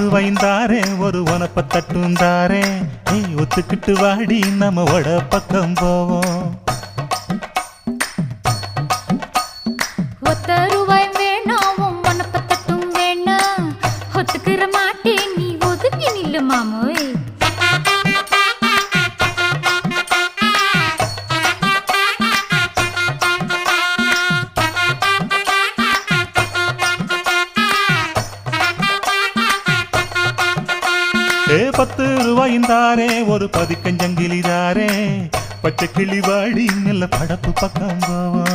ரூபாய்ந்தாரே ஒரு உனப்ப தட்டுந்தாரே ஒத்துக்கிட்டு வாடி நம்ம வட பக்கம் போவோம். ஒத்த ரூபாய் வேணாம் உனப்ப தட்டும் வேணாம் ஒத்துக்கிற மாட்டேன் நீ ஒதுங்கி நில்லு மாமோய். ரூபாய்ந்தாரே ஒரு பதிக்கஞ்சங்கிலிதாரே பச்சை கிளி வாடி நல்ல படப்பு பக்கம் போவோம்.